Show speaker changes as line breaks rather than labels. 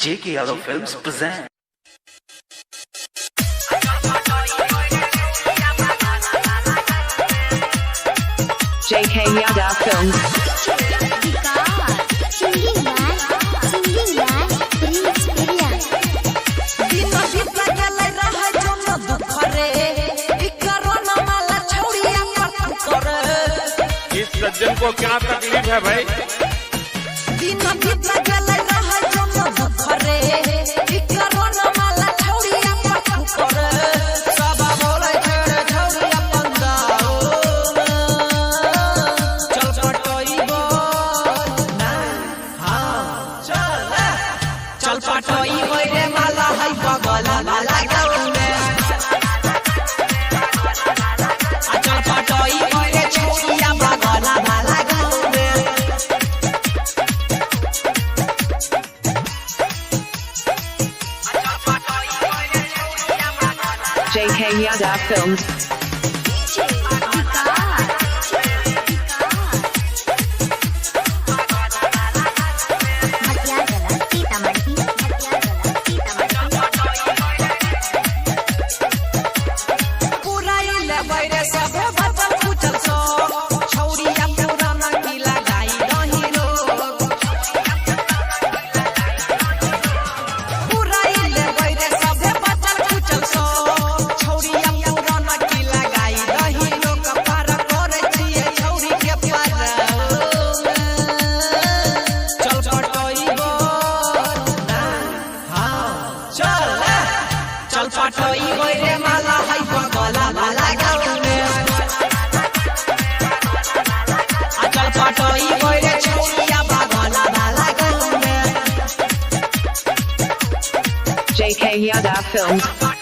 J.K. Yadav Films present.
J.K. Yadav Films.
इस सज्जन को क्या तकलीफ है भाई?
चल पटोई होइरे माला है बगल माला गाँव में। चल पटोई होइरे छोड़िया बगल माला गाँव में।
J.K. Yadav Films. चल पटोई होइरे माला है बगल माला गाँव में। चल पटोई होइरे छोड़िया बगल माला गाँव में। J.K. Yadav Films.